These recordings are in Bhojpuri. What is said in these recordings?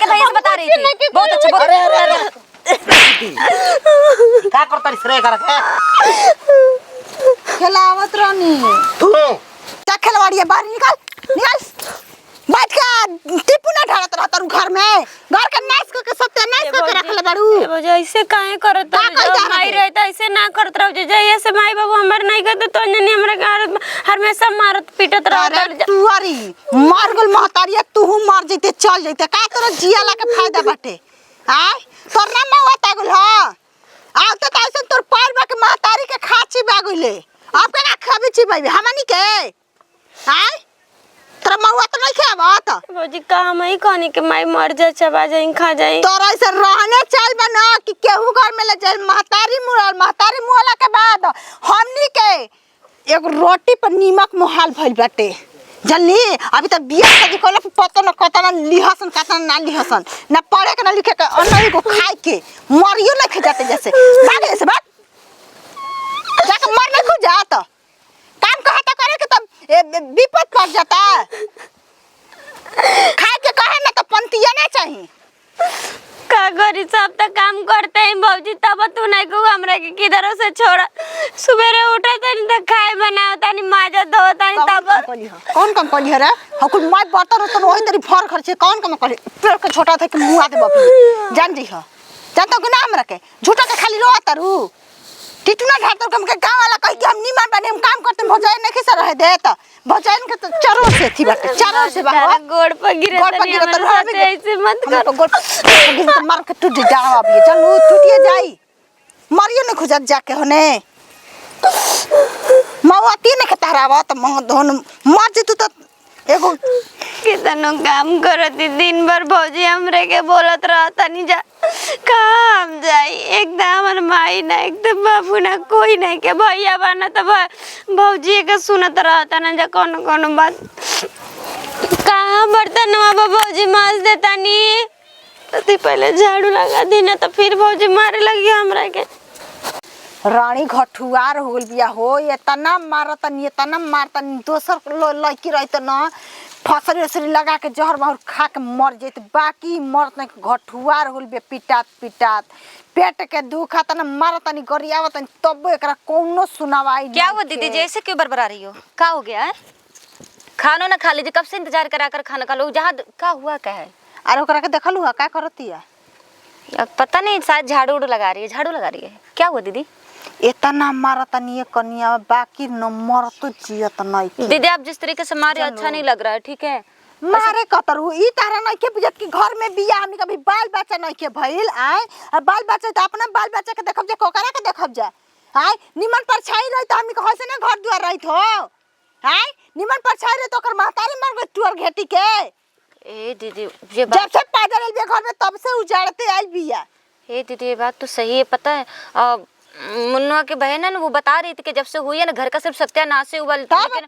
भैया से बता रही थी। बहुत अच्छा बहुत। अरे क्या करता रे कर के खेलावत रहनी तू क्या खिलवाड़ी है बाहर निकाल बैठ के टिपू ना ढालत रहता रू घर में घर के नाश के सत्यानाश के रखले बाड़ू वजह ऐसे काहे करत जब माई रहता ऐसे ना करत रहो जे ऐसे माई बाबू हमर नहीं करते तो नहीं हमरा घर हमेशा मारत पीटत रहत तू अरी मार गल महतारिया तू मर जइते चल जइते का तोरा जियाला के फायदा बाटे हां तोर ना मौत आगल हां आ त ऐसे तोर पार बा के महतारी के खाची बागले अब के ना खाबे छी भाई हमनी के हां तोरा मौआ त नहीं खावत भौजी का हम ही कहनी के माई मर जा चबा जाई खा जाई तोरा ऐसे रहने चल बना कि केहू घर में ले जाए महतारी मुहला के बाद हमनी के एक रोटी पर नीमक मुहाल भइल बाटे जल्दी अभी तक बिया शादी कोला पता न कता न लिहसन कता न लिहसन न पढ़े के न लिखे के अन्नई को खाए के मरियो न खे जाते जैसे भागे से बात जाके मर न खो जात काम कहता करे के तब विपद पड़ जाता खाए के कहे न तो पंतिया ना चाहिए का करी सब तक काम करते हैं भौजी तब तू नहीं को हमरा के किधर से छोड़ा सुबेरे उठा तनी त खाए बनाओ तनी माजा धो तनी तब कौन काम कली रे हकुल माय बर्तन तो वही तरी फर खर्चे कौन काम कली पेड़ के छोटा था कि मुंह आदे बापी जान जी हो जानता कि ना हमरा के झूठा के खाली रो तारू टिटुना ढातर कम के गांव वाला कह के हम नी मान बने हम काम करते भौजाई नहीं के रहे दे त भौजाई के तो चरो से थी बाटे चरो से बाबा गोड़ पर गिरे तनी ऐसे मत कर गोड़ पर गिर तो मार के टूट जाओ अभी चलो टूटिए जाई मरियो न खुजत जाके होने मवाती ने खतरावा त म धन मर जे तू त एगो कितनो काम करती दिन भर भौजी हमरे के बोलत रहता नहीं जा काम जाई एकदम हमर माई ना एकदम बाबू ना कोई नहीं के भैया बना तो भौजी के सुनत रहता ना जा कौन बात कहाँ बर्तन बाबा भौजी माज देता नहीं तो पहले झाड़ू लगा दी ना तो फिर भौजी मारे लगी हमरा के रानी घठुआर हो गल बिया हो इतना मारता दोसर लड़की रही तो न फसरी लगा के जहर बहुर खा के मर जैत बाकी मरत नहीं घठुआर हो गल पिटात पेट के दुख आता न मारता नहीं गरियावत तब एकरा कोनो सुनावाई क्या हुआ दीदी जैसे क्यों बरबरा रही हो क्या हो गया है खाना ना खा लीजिए कब से इंतजार करा कर खाना खा लो जहाँ क्या हुआ क्या है अरे ओकरा के देखलू है का करती है पता नहीं शायद झाड़ू लगा रही है क्या हुआ दीदी इतना मारता नहीं कनिया बाकी न मर तो जियत नहीं दीदी आप जिस तरीके से मारे अच्छा नहीं लग रहा है ठीक है मारे कतरू ई तारा नहीं के बुझत कि घर में बिया हमनी कभी बाल बच्चा नहीं के भइल आए और बाल बच्चा त अपना बाल बच्चा के देखब जे कोकरा के देखब जा आए निमन पर छाई रही त हमनी के हसे ना घर दुआर रहित हो आए निमन पर छाई रही तो ओकर महतारी मर गई टुअर घेटी के ए दीदी ये जब से पैदल आइल घर में तब से उजाड़ते आइल बिया ए दीदी ये बात तो सही है पता है मुन्ना के बहन है ना वो बता रही थी कि जब से हुई है ना घर का सिर्फ सत्यानाश हुआ लेकिन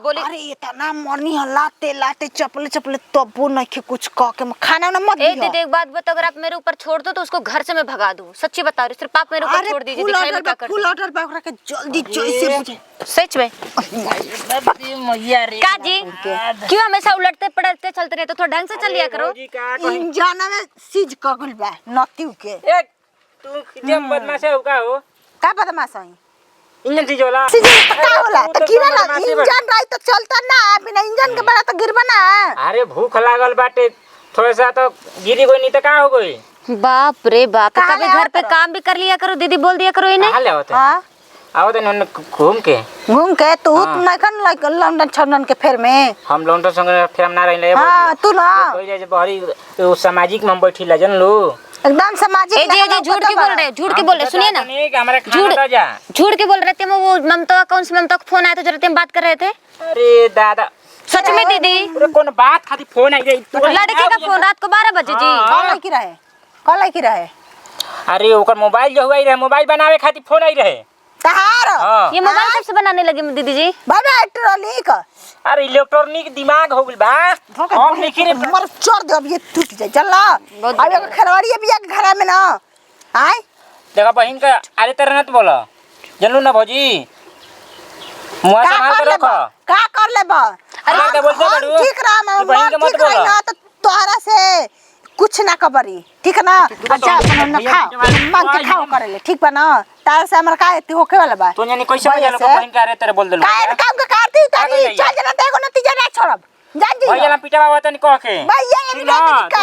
बोली अरे इतना मरनी है लाते चपले तबो नहीं के कुछ कह के खाना ना मत दियो दीदी एक बात बता अगर आप मेरे ऊपर छोड़ दो तो उसको घर से मैं भगा दूं सच्ची बता रही सिर्फ आप मेरे ऊपर छोड़ दीजिए दिखाई में क्या कर फुल ऑर्डर बाकरा के जल्दी से बुझे सच में मैया रे का जी क्यों हमेशा उलटते पलटते चलते रहते तो थोड़ा ढंग से चल लिया करो इंजन में सीज कगल बा नतिउ के ए तू जब बदमाश है का हो का बदमाश है इंजन सीज होला सीज का होला त किरा इंजन रही तो चलता ना बिना इंजन के बड़ा तो गिरबा ना अरे भूख लागल बाटे थोड़ा सा तो गिरी कोई नहीं तो का हो गई बाप रे बाप कभी घर पे काम भी कर लिया करो दीदी बोल दिया करो इन्हें हां ले होते हां आओ तो घूम के तू नहीं खन लंदन छंदन के फेर में हम लंदन संग फेर हम ना रहिले हां तू ना कोई जे बहरी सामाजिक में बैठी ला जन लो एकदम सामाजिक जी झूठ के बोल रहे सुनिए ना झूठ के बोल रहे थे वो ममता कौन सी ममता का फोन आया था जरा हम बात कर रहे थे अरे दादा सच में दीदी कौन बात खाती फोन आई गई लड़के का फोन रात को 12 बजे जी कॉल की रहे अरे ओकर मोबाइल जो हुआ ही रहे मोबाइल बनावे खाती फोन आई रहे तहार ये मोबाइल कब से बनाने लगे दीदी जी बाबा इलेक्ट्रॉनिक अरे इलेक्ट्रॉनिक दिमाग हो गइल बा हम लिखी रे मर चोर दे अब ये टूट जाए चल अब एक खरवाड़ी बिया के घर में ना आय देखा बहन का अरे तरह न बोला जनलू ना भौजी मुआ संभाल के रखो का कर लेबा अरे के बोलते बड़ू ठीक रहा मैं बहन के मत बोला तो तोहरा से कुछ ना कबरी ठीक है ना। अच्छा अपन न खाओ मांग के खाओ करेले ठीक बा ना। तार से हमरा का एती होखे वाला बा तो यानी कैसे बजा लोग बहन का रे तेरे बोल देलो का काम के करती तारी चल जना देखो नतीजा ना छोड़ब जान जी भैया ला पिटवा होता नहीं कह के भैया ये का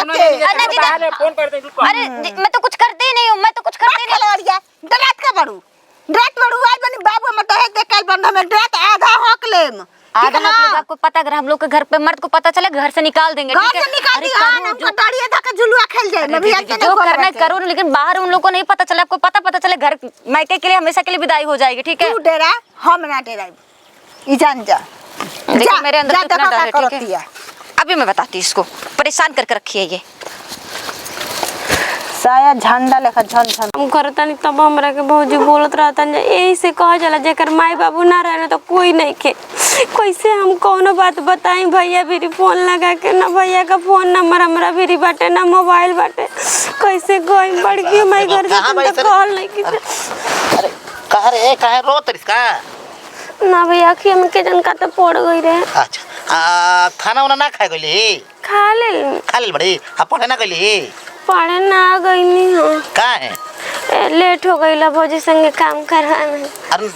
के फोन कर दे अरे मैं तो कुछ करती ही नहीं हूँ, मैं तो कुछ करती नहीं। लड़िया डरात का बड़ू डरात बड़ू आज बनी बाबू हम तो देख कल बंद में डरात आधा हक लेम आधा मतलब आपको पता, अगर हम लोग के घर पे मर्द को पता चले घर से निकाल देंगे घर ठीक है। से निकाल अरे दी हां हमको डरिए धक्का झुलुआ खेल जाए मैं भी आज जो करना है करो, लेकिन बाहर उन लोगों को नहीं पता चला। आपको पता चले घर मायके के लिए हमेशा के लिए विदाई हो जाएगी ठीक है। तू डरा हम ना डराई ई जान जा देखिए मेरे अंदर जा कितना डर है ठीक ठीक है। अभी मैं बताती हूँ, इसको परेशान करके रखी है ये साया झंडा लेखा झन झन हम करतानी तब हमरा के भौजी बोलत रहतन जे यही से कह जाला जेकर माई बाबू ना रहे तो कोई नहीं के। कैसे हम कोनो बात बताई भैया भी फोन लगा के, ना भैया का फोन नंबर हमरा भी बाटे ना मोबाइल बाटे। कैसे गई बड़की माई घर से तो कॉल नहीं की। अरे कहा रे कहा रो तरिका ना भैया अखिया में के जन का तो पड़ गई रे। अच्छा खाना वाना ना खाए गली खा ले बड़ी पढ़े ना गली पढ़े ना गई नहीं हो का है लेट हो गई ला भौजी संगे काम करवाने। अरे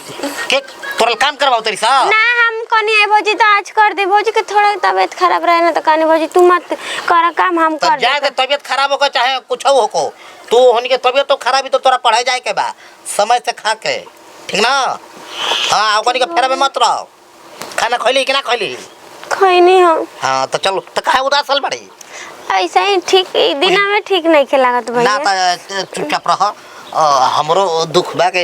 के तोरल काम करवाओ तरी सा ना हम कनी है भौजी तो आज कर दे भौजी के थोड़ा तबीयत खराब रहे ना तो कनी भौजी तू मत कर काम हम कर जाए दे। तबीयत खराब हो चाहे कुछ हो को तू होने के तबीयत तो खराब ही तो तोरा पढ़ाई जाए के बा समय से खा के ठीक ना। हाँ ओकनी के फेरा में मत रहो। खाना खइली कि ना खइली खैनी हो। हाँ तो चलो तो काहे उदासल बड़ी ऐसा ही ठीक दिन में ठीक नहीं के लागत ना भैया। तो चुपचाप रह। हमरो दुख बा के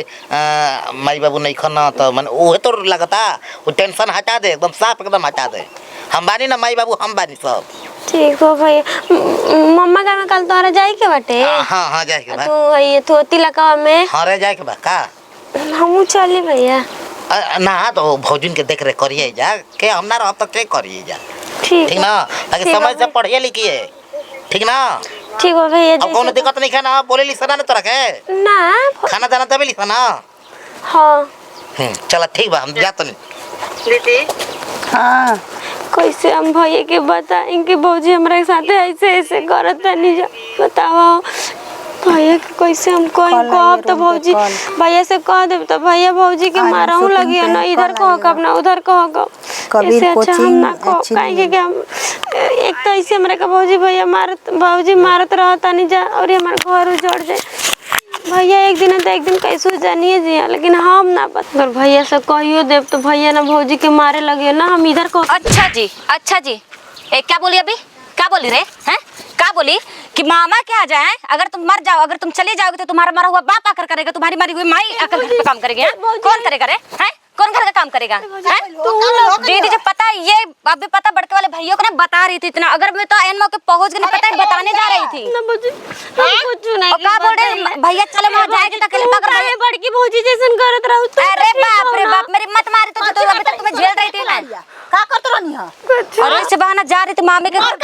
माई बाबू नहीं खाना तो मन ओहे तो लगता वो टेंशन हटा दे एकदम साफ एकदम हटा दे। हम बानी ना माई बाबू हम बानी सब ठीक हो भैया। मम्मा का में कल तोरा जाई के बाटे हाँ हाँ जाए के बा तू ये तो तिलका में हाँ रे जाए के बा का हम चली भैया। ना तो भौजिन के देख रे करिए जा के हम ना रह तो के करिए जा ठीक ठीक ना ताकि ठीक समय है से पढ़िए लिखिए ठीक ना। ठीक हो भैया। अब कोनो दिक्कत नहीं खाना बोले ली सना ने तोरा के ना खाना दाना तबे ली सना। हाँ चल ठीक बा हम जात नहीं हां कैसे हम भैया के बताएं कि भौजी हमारे साथ ऐसे ऐसे करत नहीं जा बताओ भैया के कैसे हम कब तो भौजी भैया से कह दे तो भैया भौजी के माराऊ लगी ना इधर कहो कब ना उधर कहो कब इससे अच्छा हम ना कहो कहेंगे कि हम एक तो ऐसे हमारे का भौजी मारत रहता नहीं जा और हमारे घर उजड़ जाए। भैया एक दिन कैसे जानिए जी लेकिन हम ना पता अगर भैया से कहियो देव तो भैया ना भौजी के मारे लगे ना हम इधर को। अच्छा जी क्या बोली अभी क्या बोली रे हैं क्या बोली कि मामा क्या आ जाए अगर तुम मर जाओ अगर तुम चले जाओगे तो तुम्हारा मरा हुआ बाप आकर करेगा तुम्हारी मरी हुई माई आकर घर पे काम करेगी कौन करेगा रे हैं कौन घर का काम करेगा हैं दीदी जब पता है ये अभी पता बड़के वाले भैया को ना बता रही थी इतना अगर मैं तो एन मौके पहुंच गई पता है बताने जा रही थी ना भौजी हम कुछ नहीं और क्या बोल रहे भैया चले वहां जाएगी तो अकेले पकड़ मैं बड़की भौजी जैसन करत रहू तो अरे बाप मेरी मत मारी तो जो अभी तक तुम्हें झेल रही थी ना का करत रहनी हां और इससे बहाना जा रही थी मामे के घर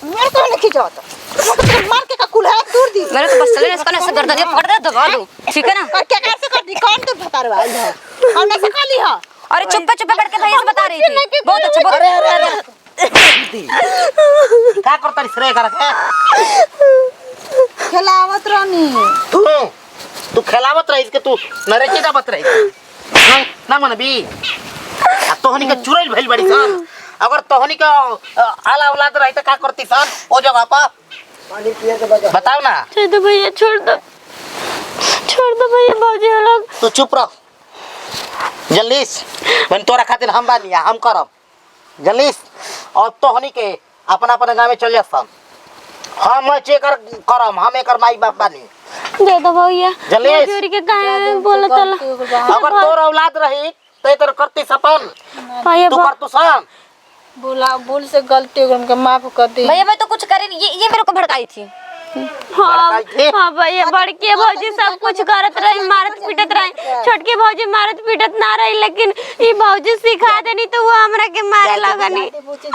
मेरे को नहीं खिंचाता मार के का कुल है दूर दी मेरे को बस चले इसको ना ऐसे गर्दन पकड़ दे दबा दूं ठीक है ना और क्या कैसे कर दी कौन तो बता रहा है हम ऐसे खा ली हां अरे चुप्पे बैठ के भैया से बता रही थी बहुत अच्छा बहुत अरे का करता रे श्रेय कर के खिलावत रहनी तू खेलावत रही के तू नरे के दावत रही ना मन भी तोहनी के चुरैल भइल बड़ी सन अगर तोहनी के आला औलाद रही त का करती सन ओ जगह पर बताओ ना। छोड़ दो भैया छोड़ दो भैया भौजी लोग तू चुप रह जल्दीस मन तोरा खातिर हम बानी हम करब जल्दीस और तोहनी के अपना अपना गांव में चल जासन हम चेकर करम हम एकर माई बाप बानी दे दो भैया जल्दीस चोरी के काहे बोलत तला अगर तोर औलाद रही तो तेरे करती सपन भैया तू कर तू सन भूल से गलती हो उनका माफ कर दी भैया मैं तो कुछ करे नहीं ये मेरे को भड़काई थी हाँ भैया बड़की भौजी सब कुछ करत रही मारत पीटत रही छोटकी भौजी मारत पीटत ना रही लेकिन ये भौजी सिखा देनी तो वो हमरा के मारे लगनी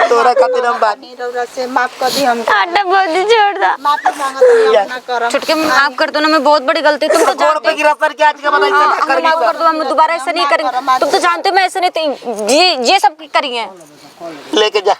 तोरा खातिर हम बानी रौरा से माफ कर दी हम आटा भौजी छोड़ दो माफी मांगत नहीं अपना करम छुटके माफ कर दो ना मैं बहुत बड़ी गलती तुम तो गोड़ पे गिरा सर के आज के बताई जानते माफ कर दो हम दोबारा ऐसा नहीं करेंगे तुम तो जानते हो मैं ऐसा नहीं थी ये सब करी है लेके जा